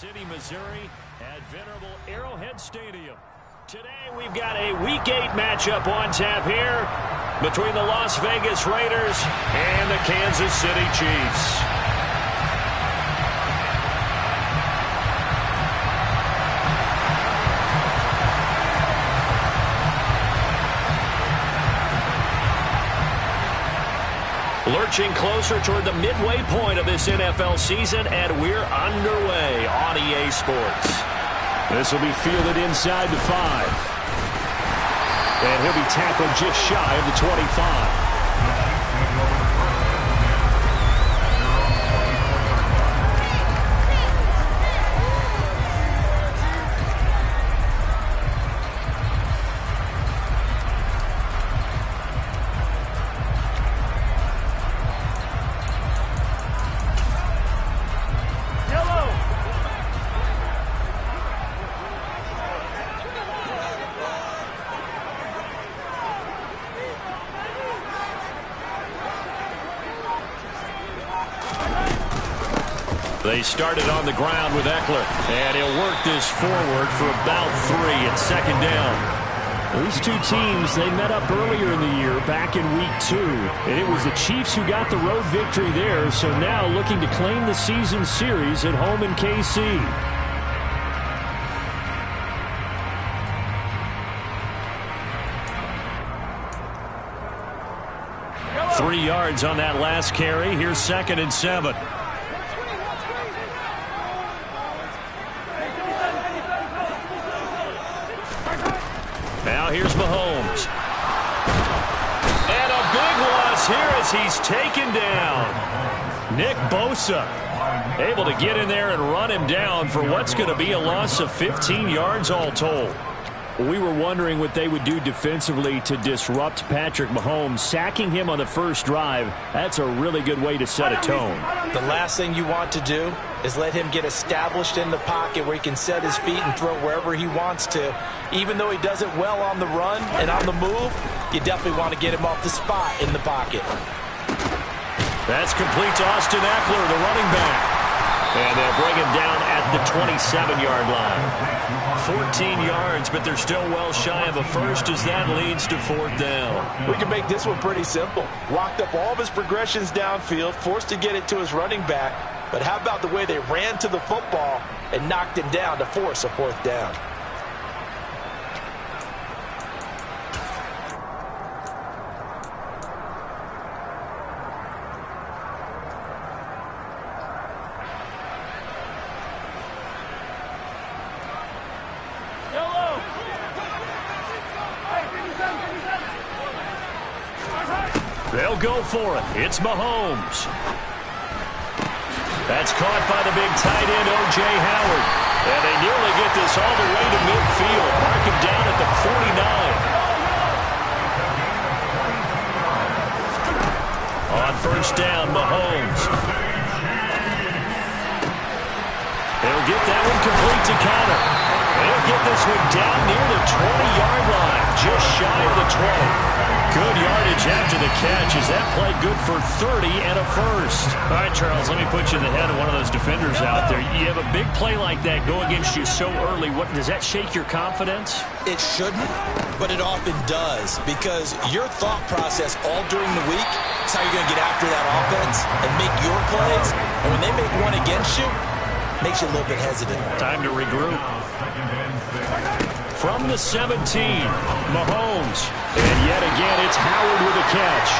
City, Missouri at venerable Arrowhead Stadium. Today we've got a Week 8 matchup on tap here between the Las Vegas Raiders and the Kansas City Chiefs. Lurching closer toward the midway point of this NFL season, and we're underway on EA Sports. This will be fielded inside the 5. And he'll be tackled just shy of the 25. They started on the ground with Eckler, and he'll work this forward for about 3 at second down. These two teams, they met up earlier in the year, back in Week 2. And it was the Chiefs who got the road victory there, so now looking to claim the season series at home in KC. 3 yards on that last carry. Here's 2nd and 7. Now here's Mahomes. And a big loss here as he's taken down. Nick Bosa able to get in there and run him down for what's going to be a loss of 15 yards all told. We were wondering what they would do defensively to disrupt Patrick Mahomes. Sacking him on the first drive, that's a really good way to set a tone. The last thing you want to do is let him get established in the pocket where he can set his feet and throw wherever he wants to. Even though he does it well on the run and on the move, you definitely want to get him off the spot in the pocket. That's complete to Austin Eckler, the running back. And they'll bring him down at the 27-yard line. 14 yards, but they're still well shy of a first as that leads to 4th down. We can make this one pretty simple. Locked up all of his progressions downfield, forced to get it to his running back. But how about the way they ran to the football and knocked him down to force a 4th down? They'll go for it. It's Mahomes. That's caught by the big tight end, O.J. Howard. And they nearly get this all the way to midfield. Mark him down at the 49. On first down, Mahomes. They'll get that one complete to Connor. They'll get this one down near the 20-yard line, just shy of the 20. Good yardage after the catch. Is that play good for 30 and a first? All right, Charles, let me put you in the head of one of those defenders out there. You have a big play like that go against you so early. Does that shake your confidence? It shouldn't, but it often does, because your thought process all during the week is how you're going to get after that offense and make your plays. And when they make one against you, it makes you a little bit hesitant. Time to regroup. From the 17, Mahomes. And yet again, it's Howard with a catch.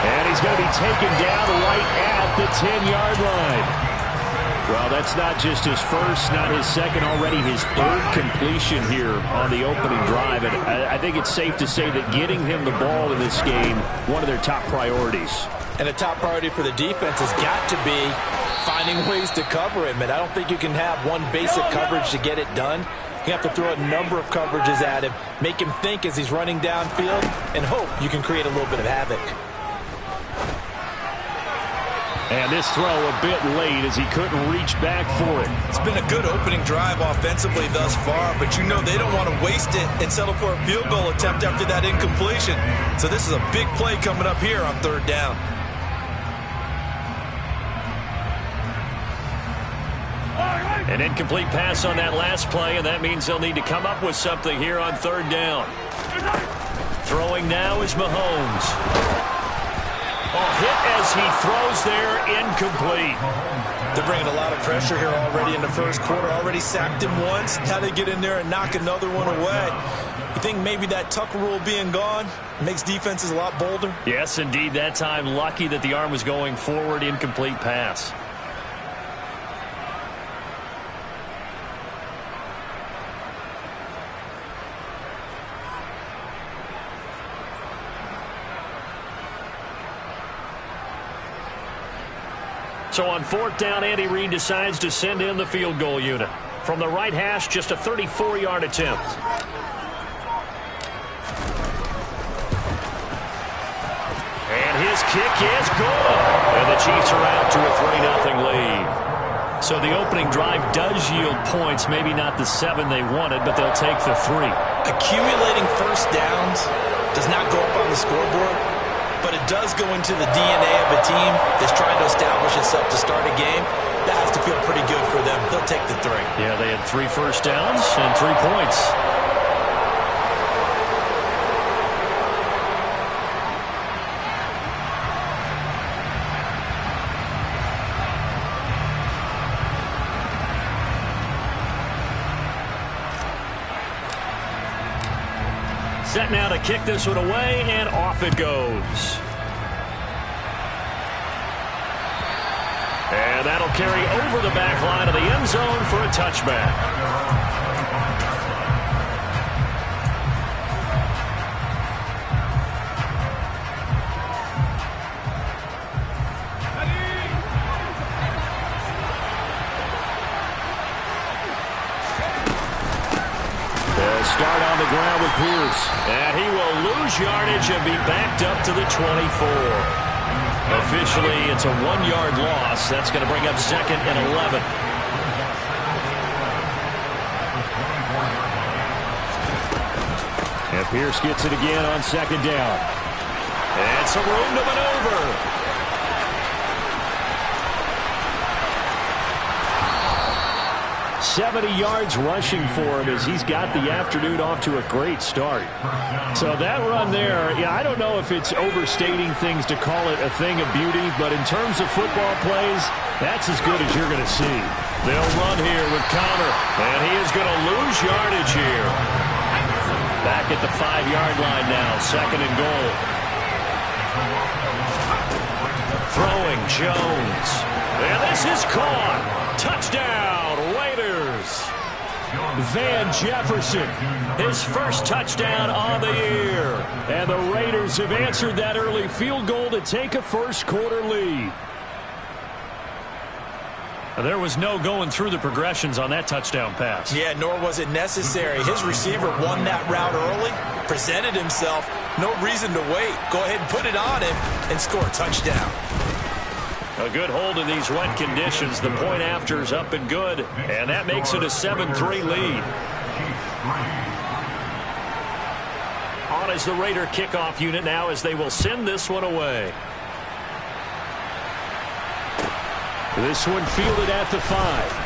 And he's going to be taken down right at the 10-yard line. Well, that's not just his first, not his second, already his 3rd completion here on the opening drive. And I think it's safe to say that getting him the ball in this game, one of their top priorities. And a top priority for the defense has got to be finding ways to cover him. And I don't think you can have one basic coverage to get it done. You have to throw a number of coverages at him, make him think as he's running downfield, and hope you can create a little bit of havoc. And this throw a bit late as he couldn't reach back for it. It's been a good opening drive offensively thus far, but you know they don't want to waste it and settle for a field goal attempt after that incompletion. So this is a big play coming up here on 3rd down. An incomplete pass on that last play, and that means they'll need to come up with something here on third down. Throwing now is Mahomes. Hit as he throws there, incomplete. They're bringing a lot of pressure here already in the first quarter. Already sacked him once. How they get in there and knock another one away. You think maybe that Tucker rule being gone makes defenses a lot bolder? Yes, indeed. That time, lucky that the arm was going forward, incomplete pass. So on fourth down, Andy Reid decides to send in the field goal unit. From the right hash, just a 34-yard attempt. And his kick is good. And the Chiefs are out to a 3-0 lead. So the opening drive does yield points, maybe not the 7 they wanted, but they'll take the 3. Accumulating first downs does not go up on the scoreboard, but it does go into the DNA of a team that's trying to establish itself to start a game. That has to feel pretty good for them. They'll take the 3. Yeah, they had 3 first downs and 3 points. Set now to kick this one away, and off it goes. And that'll carry over the back line of the end zone for a touchback. Start on the ground with Pierce. And he will lose yardage and be backed up to the 24. Officially, it's a 1-yard loss. That's going to bring up 2nd and 11. And Pierce gets it again on 2nd down. And some room to maneuver. 70 yards rushing for him as he's got the afternoon off to a great start. So that run there, yeah, I don't know if it's overstating things to call it a thing of beauty, but in terms of football plays, that's as good as you're going to see. They'll run here with Conner, and he is going to lose yardage here. Back at the 5-yard line now, 2nd and goal. Throwing Jones. And this is caught. Touchdown, Raiders. Van Jefferson, his first touchdown on the year. And the Raiders have answered that early field goal to take a first-quarter lead. There was no going through the progressions on that touchdown pass. Yeah, nor was it necessary. His receiver won that route early, presented himself. No reason to wait. Go ahead and put it on him and score a touchdown. A good hold in these wet conditions. The point after's up and good, and that makes it a 7-3 lead. On is the Raider kickoff unit now as they will send this one away. This one fielded at the 5.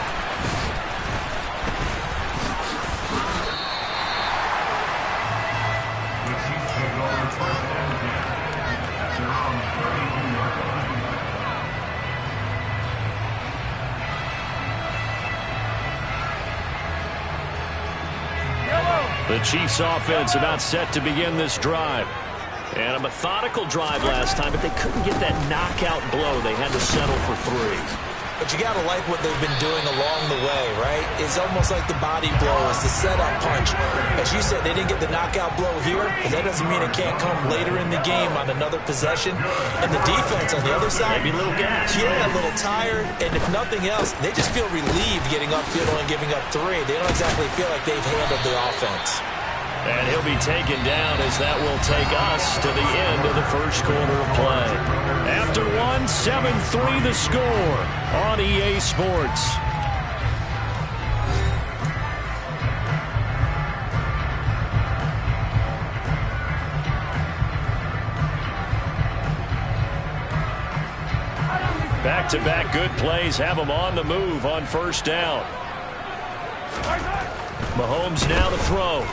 The Chiefs offense about set to begin this drive. And a methodical drive last time, but they couldn't get that knockout blow. They had to settle for 3. But you got to like what they've been doing along the way, right? It's almost like the body blow. It's the setup punch. As you said, they didn't get the knockout blow here, but that doesn't mean it can't come later in the game on another possession. And the defense on the other side, maybe a little gas. Yeah, a little tired. And if nothing else, they just feel relieved getting upfield and giving up 3. They don't exactly feel like they've handled the offense. And he'll be taken down as that will take us to the end of the first quarter of play. After 7-3 the score on EA Sports. Back-to-back good plays have them on the move on first down. Mahomes now to throw.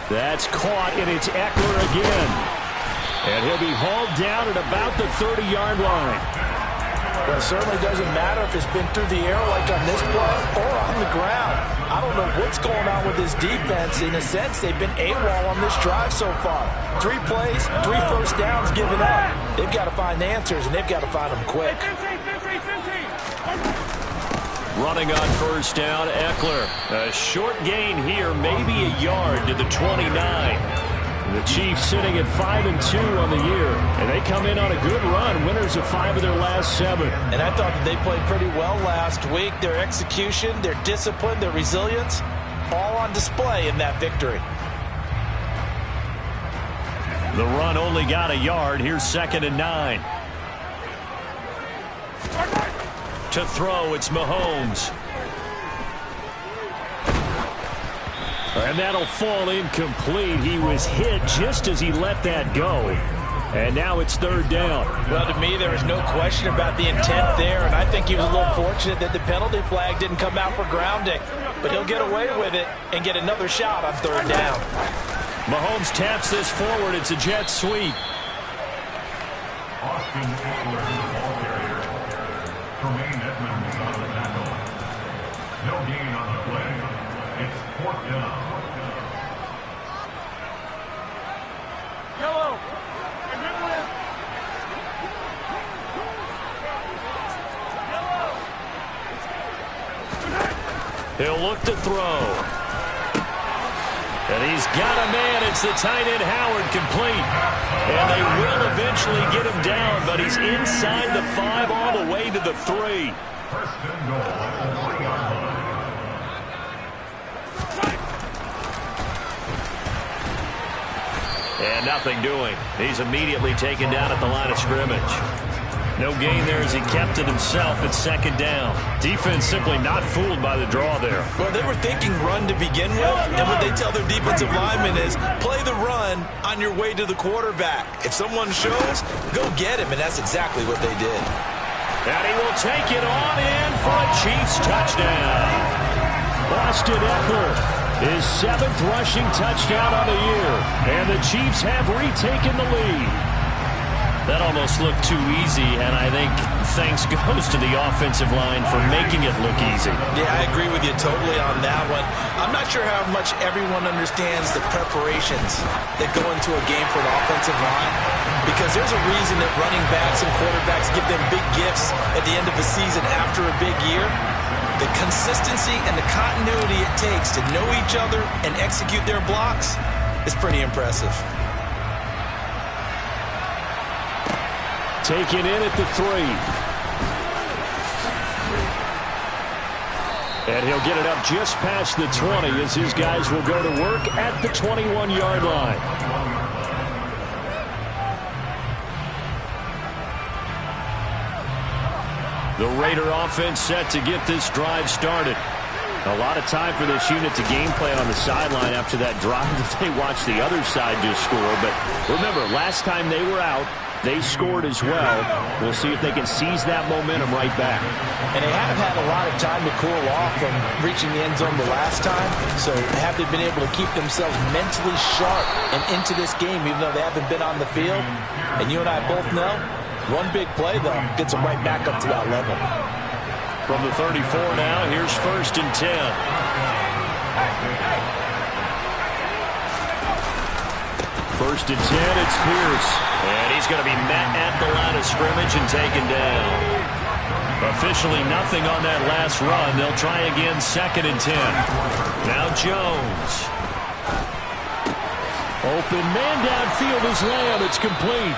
That's caught, and it's Eckler again. And he'll be hauled down at about the 30-yard line. Well, it certainly doesn't matter if it's been through the air like on this play or on the ground. I don't know what's going on with this defense. In a sense, they've been AWOL on this drive so far. 3 plays, 3 first downs given up. They've got to find answers, and they've got to find them quick. Running on first down, Eckler. A short gain here, maybe a yard to the 29. The Chiefs sitting at 5-2 on the year, and they come in on a good run, winners of 5 of their last 7. And I thought that they played pretty well last week. Their execution, their discipline, their resilience, all on display in that victory. The run only got a yard. Here's 2nd and 9. To throw, it's Mahomes. And that'll fall incomplete. He was hit just as he let that go. And now it's 3rd down. Well, to me, there is no question about the intent there. And I think he was a little fortunate that the penalty flag didn't come out for grounding. But he'll get away with it and get another shot on 3rd down. Mahomes taps this forward. It's a jet sweep. No gain on the play. It's 4th down. Yellow. He'll look to throw. And he's got a man. It's the tight end Howard, complete. And they will eventually get him down, but he's inside the 5 all the way to the 3. First and goal at the 3-yard line. And nothing doing. He's immediately taken down at the line of scrimmage. No gain there as he kept it himself at 2nd down. Defense simply not fooled by the draw there. Well, they were thinking run to begin with, and what they tell their defensive linemen is play the run on your way to the quarterback. If someone shows, go get him, and that's exactly what they did. And he will take it on in for a Chiefs touchdown. Austin Eckler, his 7th rushing touchdown on the year. And the Chiefs have retaken the lead. That almost looked too easy, and I think thanks goes to the offensive line for making it look easy. Yeah, I agree with you totally on that one. I'm not sure how much everyone understands the preparations that go into a game for the offensive line, because there's a reason that running backs and quarterbacks give them big gifts at the end of the season after a big year. The consistency and the continuity it takes to know each other and execute their blocks is pretty impressive. Taken in at the 3. And he'll get it up just past the 20 as his guys will go to work at the 21-yard line. The Raider offense set to get this drive started. A lot of time for this unit to game plan on the sideline after that drive that they watched the other side just score. But remember, last time they were out, they scored as well. We'll see if they can seize that momentum right back. And they haven't had a lot of time to cool off from reaching the end zone the last time. So have they been able to keep themselves mentally sharp and into this game, even though they haven't been on the field? And you and I both know, one big play, though, gets them right back up to that level. From the 34 now, here's 1st and 10. First and 10, it's Pierce. And he's going to be met at the line of scrimmage and taken down. Officially nothing on that last run. They'll try again, 2nd and 10. Now Jones. Open man downfield is Lamb. It's complete.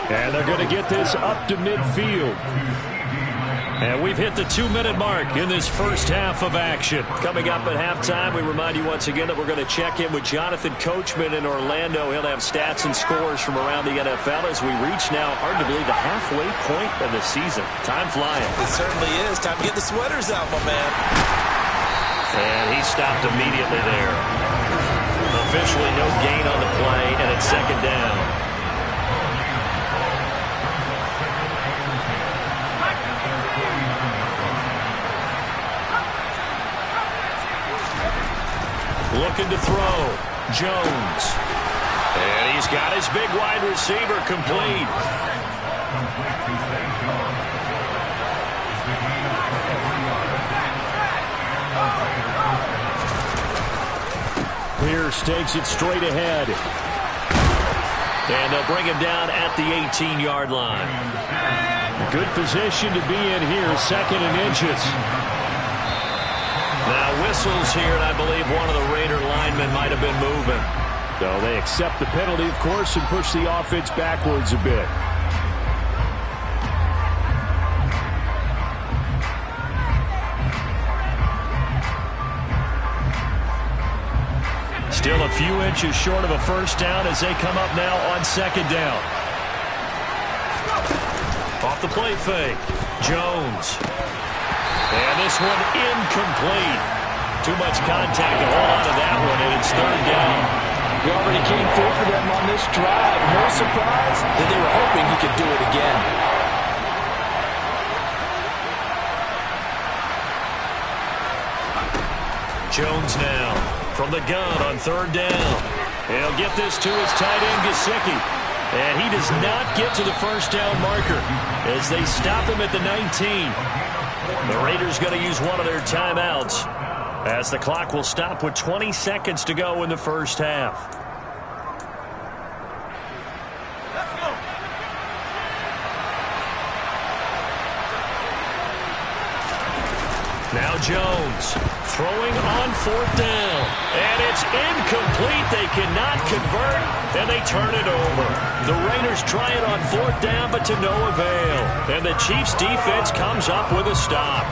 And they're going to get this up to midfield. And we've hit the 2-minute mark in this first half of action. Coming up at halftime, we remind you once again that we're going to check in with Jonathan Coachman in Orlando. He'll have stats and scores from around the NFL as we reach now, hard to believe, the halfway point of the season. Time flying. It certainly is. Time to get the sweaters out, my man. And he stopped immediately there. Officially no gain on the play, and it's 2nd down. Looking to throw. Jones. And he's got his big wide receiver complete. Pierce takes it straight ahead. And they'll bring him down at the 18-yard line. Good position to be in here, 2nd and inches. Now whistles here, and I believe one of the Raider linemen might have been moving. So they accept the penalty, of course, and push the offense backwards a bit. Still a few inches short of a first down as they come up now on 2nd down. Off the play fake. Jones. And this one incomplete. Too much contact to hold on to that one, and it's 3rd down. He already came through for them on this drive. No surprise that they were hoping he could do it again. Jones now from the gun on 3rd down. He'll get this to his tight end, Icekilla. And he does not get to the first down marker as they stop him at the 19. The Raiders going to use one of their timeouts as the clock will stop with 20 seconds to go in the first half. Now Jones throwing on 4th down. And it's incomplete. They cannot convert, and they turn it over. The Raiders try it on 4th down, but to no avail. And the Chiefs' defense comes up with a stop.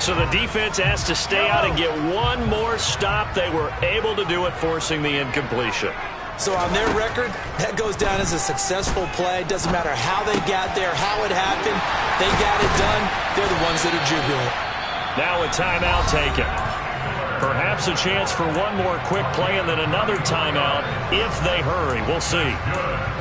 So the defense has to stay out and get one more stop. They were able to do it, forcing the incompletion. So on their record, that goes down as a successful play. Doesn't matter how they got there, how it happened. They got it done. They're the ones that are jubilant. Now a timeout taken. Perhaps a chance for one more quick play and then another timeout if they hurry. We'll see.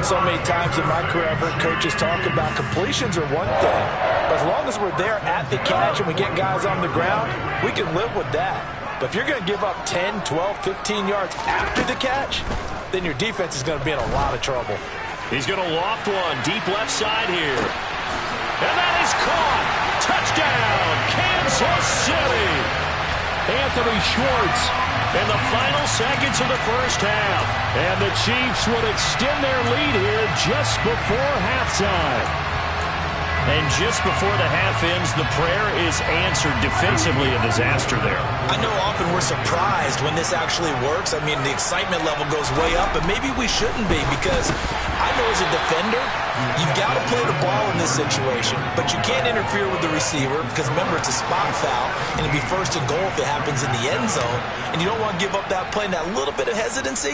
So many times in my career, I've heard coaches talk about completions are one thing. But as long as we're there at the catch and we get guys on the ground, we can live with that. But if you're going to give up 10, 12, 15 yards after the catch, then your defense is going to be in a lot of trouble. He's going to loft one deep left side here. And that is caught. Touchdown, Kansas City. Anthony Schwartz in the final seconds of the first half. And the Chiefs would extend their lead here just before halftime. And just before the half ends, the prayer is answered defensively. A disaster there. I know often we're surprised when this actually works. I mean, the excitement level goes way up, but maybe we shouldn't be because I know as a defender, you've got to play the ball in this situation, but you can't interfere with the receiver because, remember, it's a spot foul, and it'd be 1st and goal if it happens in the end zone, and you don't want to give up that play. And that little bit of hesitancy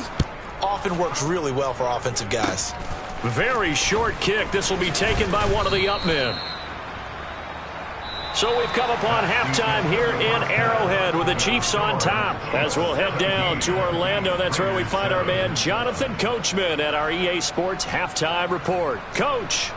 often works really well for offensive guys. Very short kick. This will be taken by one of the up men. So we've come upon halftime here in Arrowhead with the Chiefs on top. As we'll head down to Orlando, that's where we find our man Jonathan Coachman at our EA Sports Halftime Report. Coach.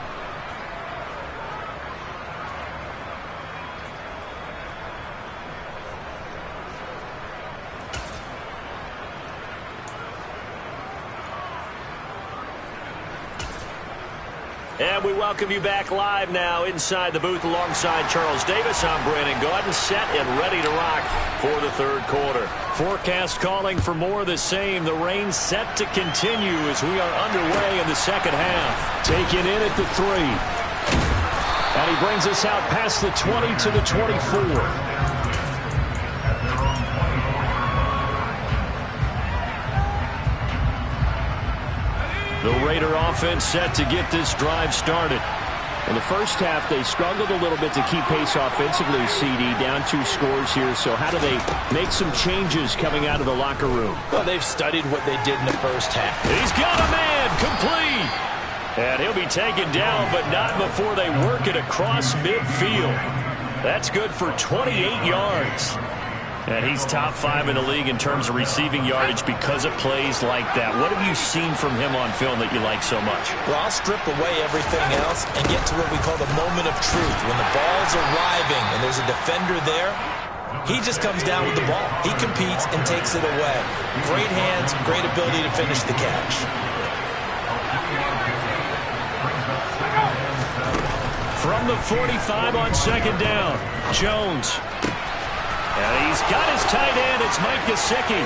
And we welcome you back live now inside the booth alongside Charles Davis. I'm Brandon Gaudin, set and ready to rock for the 3rd quarter. Forecast calling for more of the same. The rain set to continue as we are underway in the 2nd half. Taken in at the 3. And he brings us out past the 20 to the 24. The Raider offense set to get this drive started. In the first half, they struggled a little bit to keep pace offensively, CD, down 2 scores here. So how do they make some changes coming out of the locker room? Well, they've studied what they did in the first half. He's got a man, complete. And he'll be taken down, but not before they work it across midfield. That's good for 28 yards. And he's top 5 in the league in terms of receiving yardage because of plays like that. What have you seen from him on film that you like so much? Well, I'll strip away everything else and get to what we call the moment of truth. When the ball's arriving and there's a defender there, He just comes down with the ball. He competes and takes it away. Great hands, great ability to finish the catch. From the 45 on second down, Jones. And he's got his tight end. It's Mike Gesicki.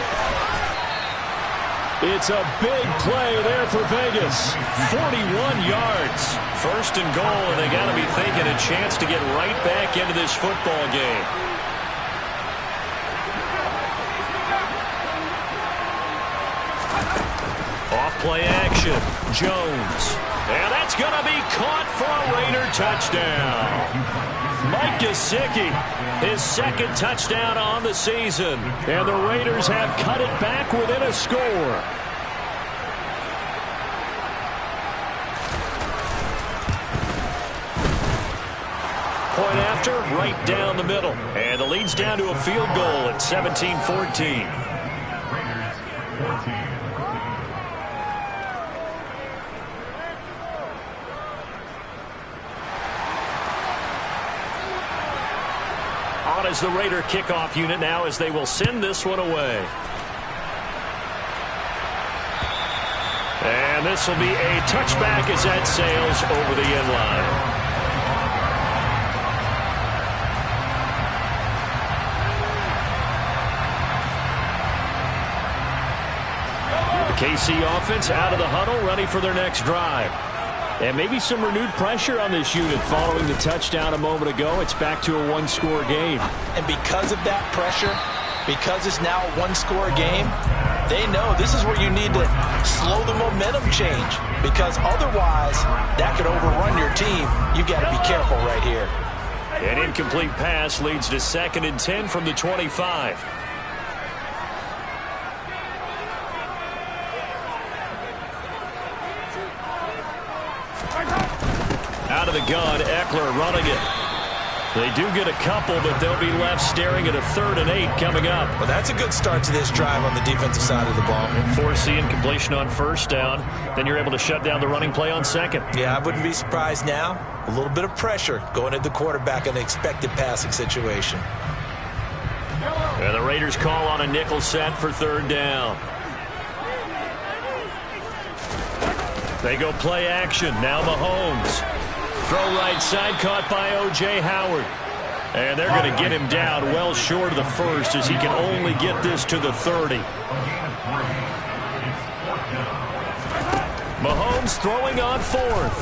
It's a big play there for Vegas. 41 yards. First and goal, and they got to be thinking a chance to get right back into this football game. Off play action. Jones. And that's going to be caught for a Raider touchdown. Mike Gesicki, his second touchdown on the season. And the Raiders have cut it back within a score. Point after, right down the middle. And the lead's down to a field goal at 17-14. Raiders 14. On as the Raider kickoff unit now as they will send this one away. And this will be a touchback as that sails over the end line. The KC offense out of the huddle, ready for their next drive. And maybe some renewed pressure on this unit following the touchdown a moment ago. It's back to a one-score game. And because of that pressure, because it's now a one-score game, they know this is where you need to slow the momentum change. Because otherwise, that could overrun your team. You got to be careful right here. An incomplete pass leads to 2nd and 10 from the 25. Out of the gun, Eckler running it. They do get a couple, but they'll be left staring at a 3rd and 8 coming up. Well, that's a good start to this drive on the defensive side of the ball. Forcing completion on first down. Then you're able to shut down the running play on second. Yeah, I wouldn't be surprised now. A little bit of pressure going at the quarterback in an expected passing situation. And the Raiders call on a nickel set for 3rd down. They go play action. Now Mahomes. Throw right side, caught by O.J. Howard. And they're going to get him down well short of the first as he can only get this to the 30. Mahomes throwing on 4th.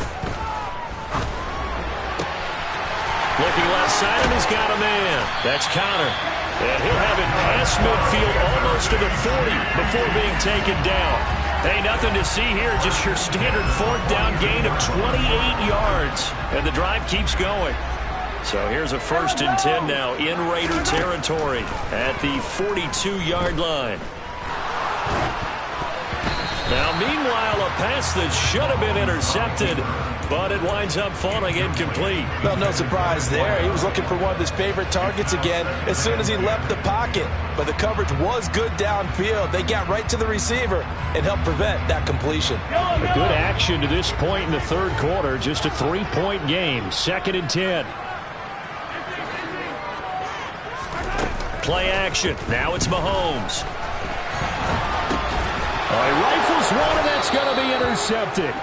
Looking left side, and he's got a man. That's Connor. And he'll have it past midfield almost to the 40 before being taken down. Hey, nothing to see here, just your standard 4th down gain of 28 yards. And the drive keeps going. So here's a 1st and 10 now in Raider territory at the 42-yard line. Now, meanwhile, a pass that should have been intercepted, but it winds up falling incomplete. Well, no surprise there. He was looking for one of his favorite targets again as soon as he left the pocket. But the coverage was good downfield. They got right to the receiver and helped prevent that completion. A good action to this point in the 3rd quarter. Just a 3-point game. 2nd and 10. Play action. Now it's Mahomes. He rifles one, and that's going to be intercepted.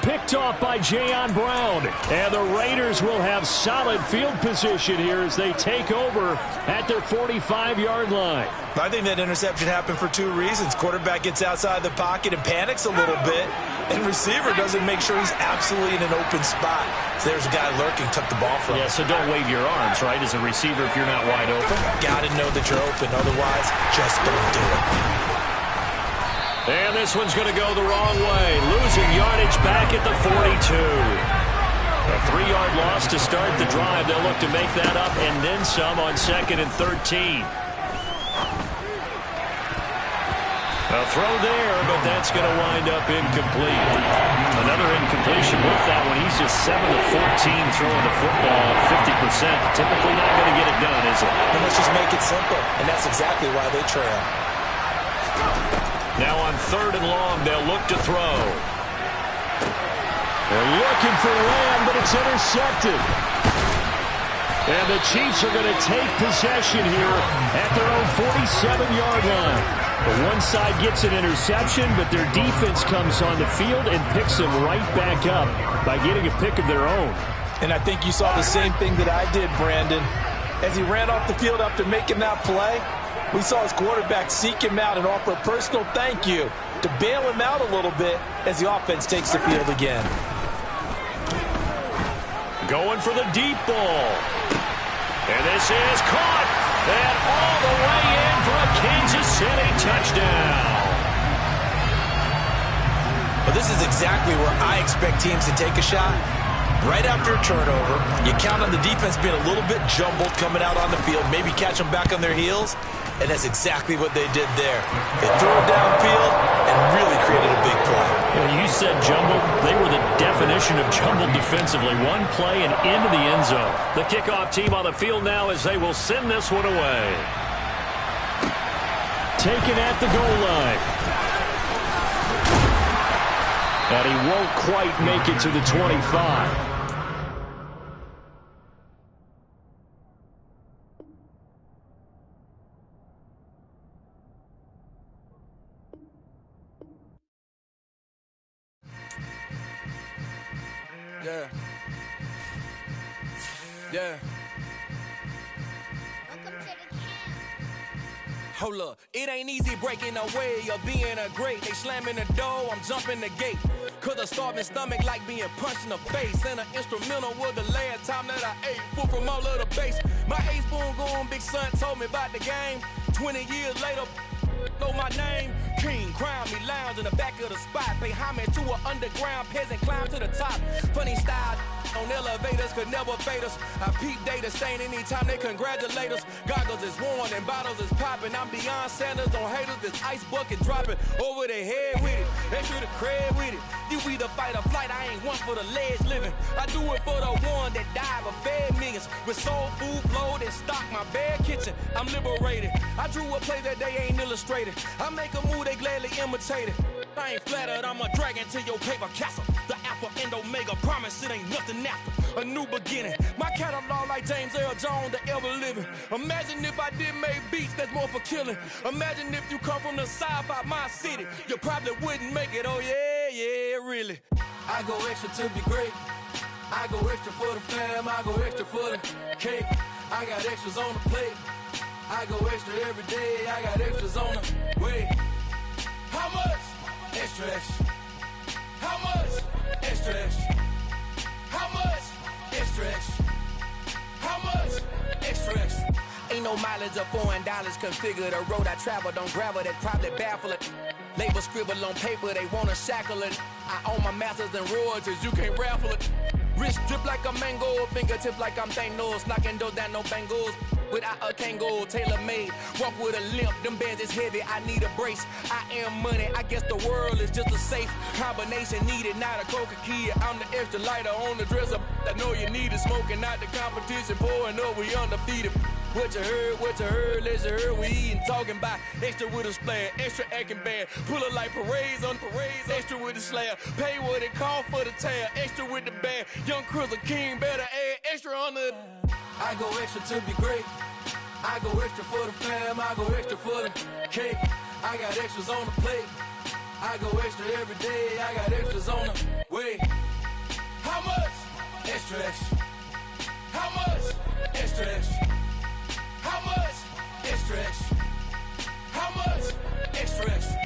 Picked off by Jayon Brown. And the Raiders will have solid field position here as they take over at their 45-yard line. I think that interception happened for 2 reasons. Quarterback gets outside the pocket and panics a little bit, and receiver doesn't make sure he's absolutely in an open spot. So there's a guy lurking, took the ball from him. Yeah, so don't wave your arms, right, as a receiver if you're not wide open. Got to know that you're open. Otherwise, just don't do it. And this one's going to go the wrong way. Losing yardage back at the 42. A 3-yard loss to start the drive. They'll look to make that up and then some on 2nd and 13. A throw there, but that's going to wind up incomplete. Another incompletion with that one. He's just 7 of 14 throwing the football at 50%. Typically not going to get it done, is it? And let's just make it simple. And that's exactly why they trail. Now on 3rd and long, they'll look to throw. They're looking for Lamb, but it's intercepted. And the Chiefs are going to take possession here at their own 47-yard line. But one side gets an interception, but their defense comes on the field and picks them right back up by getting a pick of their own. And I think you saw the same thing that I did, Brandon. As he ran off the field after making that play, we saw his quarterback seek him out and offer a personal thank you to bail him out a little bit as the offense takes the field again. Going for the deep ball. And this is caught. And all the way in for a Kansas City touchdown. Well, this is exactly where I expect teams to take a shot. Right after a turnover, you count on the defense being a little bit jumbled coming out on the field, maybe catch them back on their heels, and that's exactly what they did there. They threw it downfield and really created a big play. You said jumbled. They were the definition of jumbled defensively. One play and into the end zone. The kickoff team on the field now as they will send this one away. Taken at the goal line. And he won't quite make it to the 25. Yeah. Hold up, it ain't easy breaking away or being a great. They slamming the door, I'm jumping the gate. Cause a starving stomach like being punched in the face. And an instrumental was the last time that I ate food from all of the base. My A-spoon going big son told me about the game. 20 years later, know my name. King, crown me, lounge in the back of the spot. Pay homage to an underground peasant, climb to the top. Funny style on elevators could never fade us. I peep data stain anytime they congratulate us. Goggles is worn and bottles is popping. I'm beyond Sanders on haters, this ice bucket dropping over their head with it. They should have cred with it. You either fight or flight, I ain't one for the ledge living. I do it for the one that died but fed millions. With soul food flowed and stocked my bare kitchen. I'm liberated. I drew a play that they ain't illustrated. I make a move, they gladly imitate it. I ain't flattered, I'm a dragon to your paper castle. The Alpha and Omega, promise it ain't nothing after. A new beginning. My catalog like James Earl Jones, the ever living. Imagine if I did make beats that's more for killing. Imagine if you come from the south out my city. You probably wouldn't make it, oh yeah, really. I go extra to be great. I go extra for the fam, I go extra for the cake. I got extras on the plate. I go extra every day, I got extras on the way. How much? Extra, extra. How much? Extra, extra. How much? Extra, extra. How much? Extra, extra. Ain't no mileage of $4 configure the road I travel. Don't gravel that probably baffle it. Label scribble on paper, they wanna shackle it. I own my masters and royalties, you can't raffle it. Wrist drip like a mango, fingertips like I'm Thanos. Knocking those down, no bangles. Without a Kango, tailor-made. Walk with a limp, them bands is heavy, I need a brace. I am money, I guess the world is just a safe combination needed, not a coca-key. I'm the extra lighter on the dresser. I know you need it, smoking out the competition, pouring up, we undefeated. What you heard, let's hear we eatin', talking about extra with a splash, extra acting bad, pull it like parades on parades, extra with the slab, pay what it cost for the tab, extra with the bag, young Chris a king, better add extra on the. I go extra to be great, I go extra for the fam, I go extra for the cake, I got extras on the plate, I go extra every day, I got extras on the way. How much? Extra, extra. How much? Extra, extra. How much? Extra, extra. How much? Extra, extra.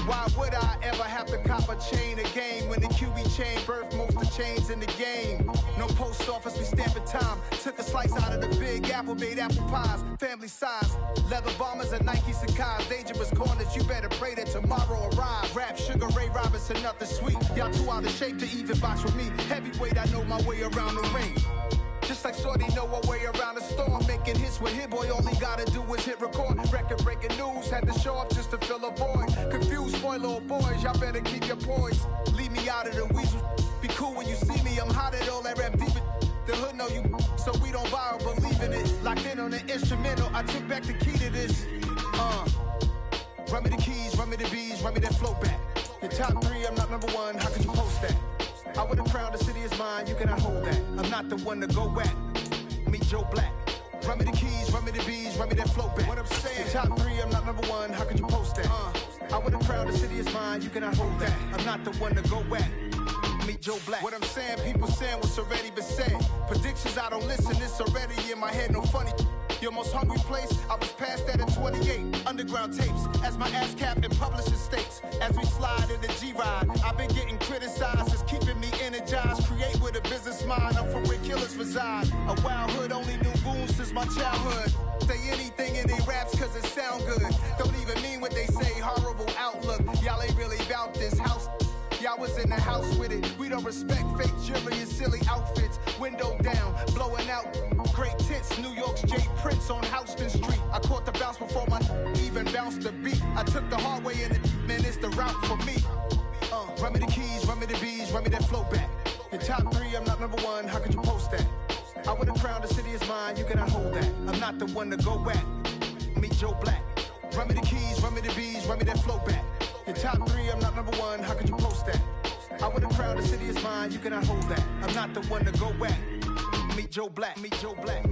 Why would I ever have to cop a chain a game when the QB chain birthed most of chains in the game? No post office, we stamping time. Took a slice out of the big apple, made apple pies, family size. Leather bombers and Nike Sakai's. Dangerous corners, you better pray that tomorrow arrive. Rap, Sugar Ray Robinson, nothing sweet. Y'all too out of shape to even box with me. Heavyweight, I know my way around the ring. Just like Shorty know her way around the storm. Making hits with Hit Boy, all he gotta do is hit record. Record breaking news, had to show up just to fill a void. Confused, spoil little boys, y'all better keep your poise. Leave me me out of the weasel. Be cool when you see me, I'm hot at all that rap deep. The hood know you, so we don't borrow, believe in it. Locked in on the instrumental, I took back the key to this. Run me the keys, run me the bees, run me that flow back. Your top 3, I'm not number 1, how could you post that? I would've crowned the city is mine, you cannot hold that. I'm not the one to go back. Meet Joe Black. Run me the keys, run me the bees, run me that flow back. What I'm saying, your top 3, I'm not number 1, how could you post that? I would've crowned the city is mine, you cannot hold that. I'm not the one to go back. Meet Joe Black. What I'm saying, people saying what's already been said. Predictions, I don't listen, it's already in my head, no funny. Your most hungry place, I was past that at 28. Underground tapes, as my ass cap in publishing states. As we slide in the G-Ride, I've been getting criticized, it's keeping me energized. Create with a business mind, I'm from where killers reside. A wild hood, only knew goons since my childhood. Say anything in they raps cause it sound good. Don't even mean what they say, horrible outlook. Y'all ain't really about this house. Y'all was in the house with it. We don't respect fake jewelry and silly outfits. Window down, blowing out great tits. New York's J. Prince on Houston Street. I caught the bounce before my even bounced the beat. I took the hard way in it, man, it's the route for me. Run me the keys, run me the bees, run me that flow back. Your top 3, I'm not number 1, how could you post that? I would've crowned the city is mine, you cannot hold that. I'm not the one to go back. Meet Joe Black. Run me the keys, run me the bees, run me that flow back. Your top 3, I'm not number 1, how could you post that? I would've crowned the city is mine, you cannot hold that. I'm not the one to go back. Meet Joe Black, meet Joe Black.